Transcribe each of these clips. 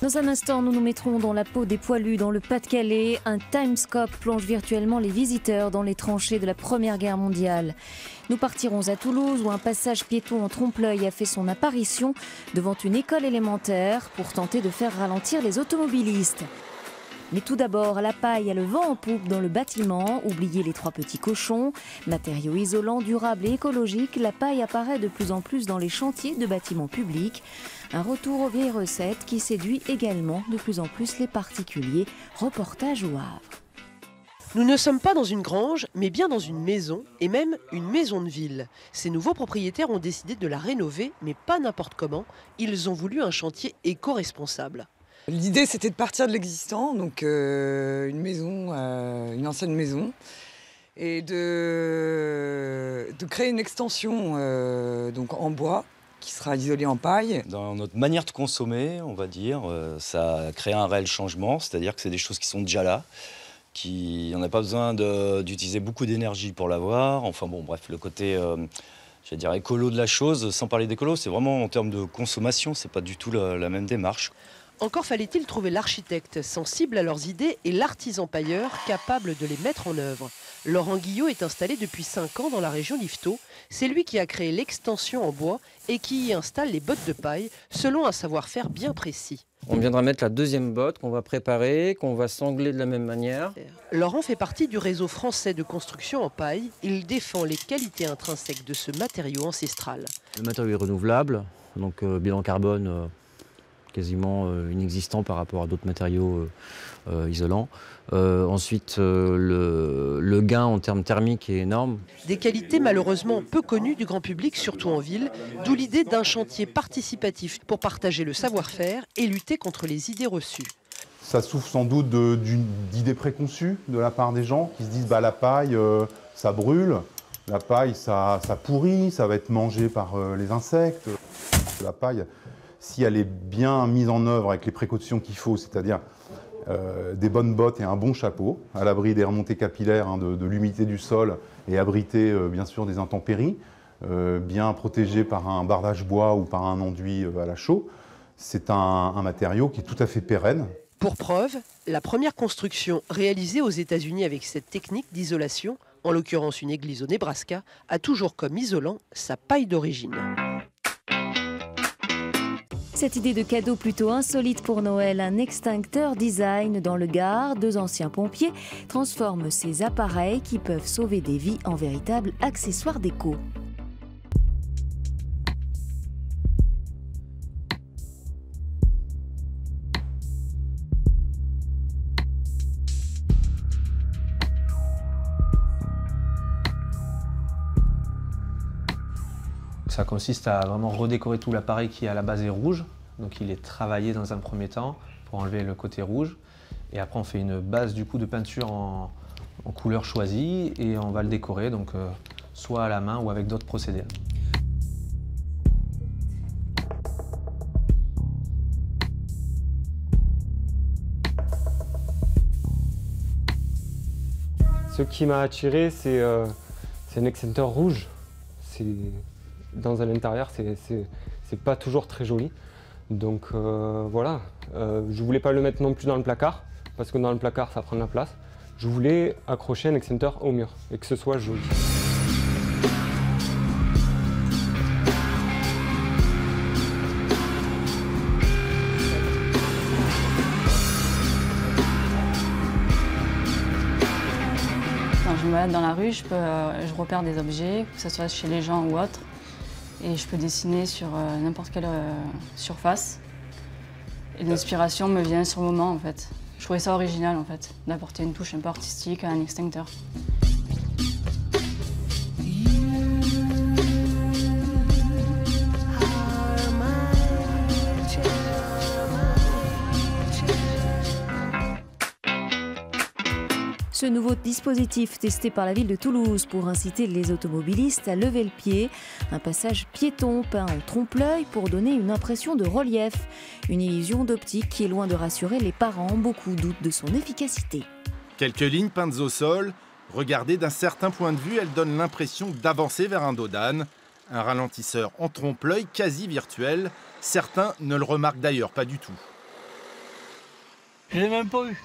Dans un instant, nous nous mettrons dans la peau des poilus dans le Pas-de-Calais. Un Timescope plonge virtuellement les visiteurs dans les tranchées de la Première Guerre mondiale. Nous partirons à Toulouse où un passage piéton en trompe-l'œil a fait son apparition devant une école élémentaire pour tenter de faire ralentir les automobilistes. Mais tout d'abord, la paille a le vent en poupe dans le bâtiment. Oubliez les 3 petits cochons. Matériau isolant, durable et écologique, la paille apparaît de plus en plus dans les chantiers de bâtiments publics. Un retour aux vieilles recettes qui séduit également de plus en plus les particuliers. Reportage au Havre. Nous ne sommes pas dans une grange, mais bien dans une maison, et même une maison de ville. Ces nouveaux propriétaires ont décidé de la rénover, mais pas n'importe comment. Ils ont voulu un chantier éco-responsable. L'idée, c'était de partir de l'existant, donc une maison, une ancienne maison, et de créer une extension donc en bois qui sera isolée en paille. Dans notre manière de consommer, on va dire, ça a créé un réel changement, c'est-à-dire que c'est des choses qui sont déjà là, on n'a pas besoin d'utiliser beaucoup d'énergie pour l'avoir. Enfin bon, bref, le côté, j'allais dire, écolo de la chose, sans parler d'écolo, c'est vraiment en termes de consommation, c'est pas du tout la même démarche. Encore fallait-il trouver l'architecte sensible à leurs idées et l'artisan pailleur capable de les mettre en œuvre. Laurent Guillot est installé depuis 5 ans dans la région d'Yvetot. C'est lui qui a créé l'extension en bois et qui y installe les bottes de paille selon un savoir-faire bien précis. On viendra mettre la 2e botte qu'on va préparer, qu'on va sangler de la même manière. Laurent fait partie du réseau français de construction en paille. Il défend les qualités intrinsèques de ce matériau ancestral. Le matériau est renouvelable, donc bilan carbone quasiment inexistant par rapport à d'autres matériaux isolants. Ensuite, le gain en termes thermiques est énorme. Des qualités malheureusement peu connues du grand public, surtout en ville, d'où l'idée d'un chantier participatif pour partager le savoir-faire et lutter contre les idées reçues. Ça souffre sans doute d'idées préconçues de la part des gens qui se disent la paille, ça brûle, la paille, ça pourrit, ça va être mangé par les insectes. La paille, si elle est bien mise en œuvre avec les précautions qu'il faut, c'est-à-dire des bonnes bottes et un bon chapeau, à l'abri des remontées capillaires, de l'humidité du sol et abrité bien sûr des intempéries, bien protégé par un bardage bois ou par un enduit à la chaux, c'est un matériau qui est tout à fait pérenne. Pour preuve, la première construction réalisée aux États-Unis avec cette technique d'isolation, en l'occurrence une église au Nebraska, a toujours comme isolant sa paille d'origine. Cette idée de cadeau plutôt insolite pour Noël, un extincteur design dans le Gard, 2 anciens pompiers transforment ces appareils qui peuvent sauver des vies en véritables accessoires déco. Ça consiste à vraiment redécorer tout l'appareil qui à la base est rouge. Donc il est travaillé dans un premier temps pour enlever le côté rouge. Et après on fait une base du coup de peinture en couleur choisie et on va le décorer donc soit à la main ou avec d'autres procédés. Ce qui m'a attiré, c'est un extincteur rouge. Dans l'intérieur, c'est pas toujours très joli. Donc voilà, je voulais pas le mettre non plus dans le placard, parce que dans le placard, ça prend de la place. Je voulais accrocher un extincteur au mur et que ce soit joli. Quand je me balade dans la rue, je repère des objets, que ce soit chez les gens ou autres. Et je peux dessiner sur n'importe quelle surface. Et l'inspiration me vient sur le moment en fait. Je trouvais ça original en fait, d'apporter une touche un peu artistique à un extincteur. Ce nouveau dispositif testé par la ville de Toulouse pour inciter les automobilistes à lever le pied, un passage piéton peint en trompe-l'œil pour donner une impression de relief, une illusion d'optique qui est loin de rassurer les parents, beaucoup doutent de son efficacité. Quelques lignes peintes au sol, regardées d'un certain point de vue, elles donnent l'impression d'avancer vers un dos d'âne, un ralentisseur en trompe-l'œil quasi virtuel, certains ne le remarquent d'ailleurs pas du tout. Je l'ai même pas vu.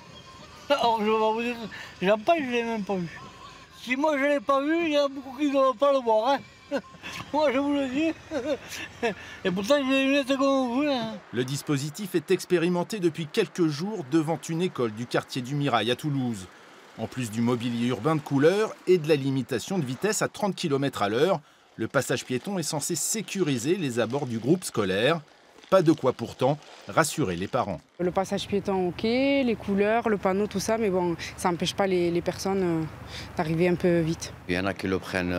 Alors je vais vous dire, j'appelle, je l'ai même pas vu. Si moi je l'ai pas vu, il y a beaucoup qui ne doivent pas le voir. Hein. Moi je vous le dis. Et pourtant je l'ai lunettes comme vous. Hein. Le dispositif est expérimenté depuis quelques jours devant une école du quartier du Mirail à Toulouse. En plus du mobilier urbain de couleur et de la limitation de vitesse à 30 km/h, le passage piéton est censé sécuriser les abords du groupe scolaire. Pas de quoi pourtant rassurer les parents. Le passage piéton, ok, les couleurs, le panneau, tout ça, mais bon, ça n'empêche pas les personnes d'arriver un peu vite. Il y en a qui le prennent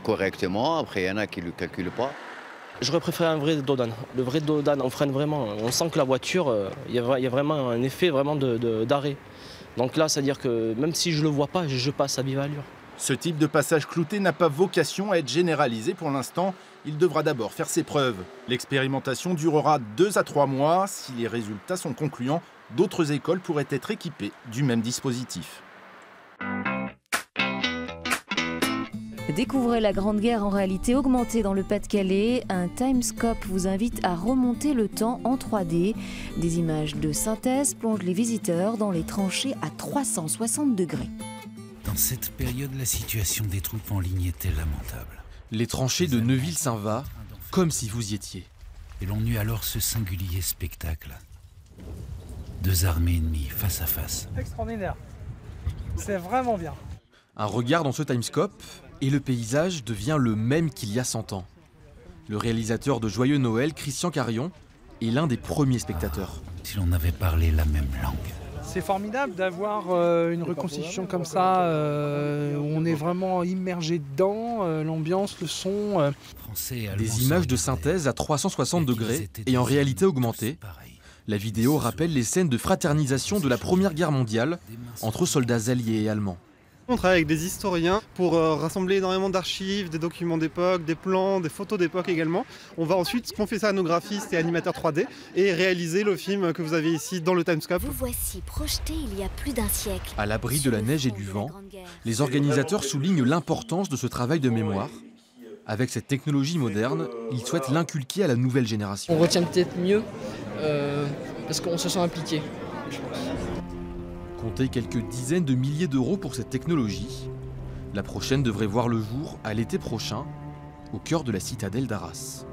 correctement, après il y en a qui ne le calculent pas. J'aurais préféré un vrai dodan. Le vrai dodan, on freine vraiment. On sent que la voiture, il y a vraiment un effet vraiment d'arrêt. Donc là, c'est-à-dire que même si je ne le vois pas, je passe à vive allure. Ce type de passage clouté n'a pas vocation à être généralisé pour l'instant. Il devra d'abord faire ses preuves. L'expérimentation durera 2 à 3 mois. Si les résultats sont concluants, d'autres écoles pourraient être équipées du même dispositif. Découvrez la Grande Guerre en réalité augmentée dans le Pas-de-Calais. Un Timescope vous invite à remonter le temps en 3D. Des images de synthèse plongent les visiteurs dans les tranchées à 360 degrés. Dans cette période, la situation des troupes en ligne était lamentable. Les tranchées de Neuville-Saint-Va, comme si vous y étiez. Et l'on eut alors ce singulier spectacle. 2 armées ennemies face à face. Extraordinaire. C'est vraiment bien. Un regard dans ce Timescope et le paysage devient le même qu'il y a 100 ans. Le réalisateur de Joyeux Noël, Christian Carion, est l'un des premiers spectateurs. Si l'on avait parlé la même langue. C'est formidable d'avoir une reconstitution comme ça, où on est vraiment immergé dedans, l'ambiance, le son. Des images de synthèse à 360 degrés et en réalité augmentée. La vidéo rappelle les scènes de fraternisation de la Première Guerre mondiale entre soldats alliés et allemands. On travaille avec des historiens pour rassembler énormément d'archives, des documents d'époque, des plans, des photos d'époque également. On va ensuite confier ça à nos graphistes et animateurs 3D et réaliser le film que vous avez ici dans le Timescope. Vous voici projeté il y a plus d'un siècle. À l'abri de la neige et du vent, les organisateurs soulignent l'importance de ce travail de mémoire. Avec cette technologie moderne, ils souhaitent l'inculquer à la nouvelle génération. On retient peut-être mieux parce qu'on se sent impliqué, je pense. Comptez quelques dizaines de milliers d'euros pour cette technologie. La prochaine devrait voir le jour à l'été prochain, au cœur de la citadelle d'Arras.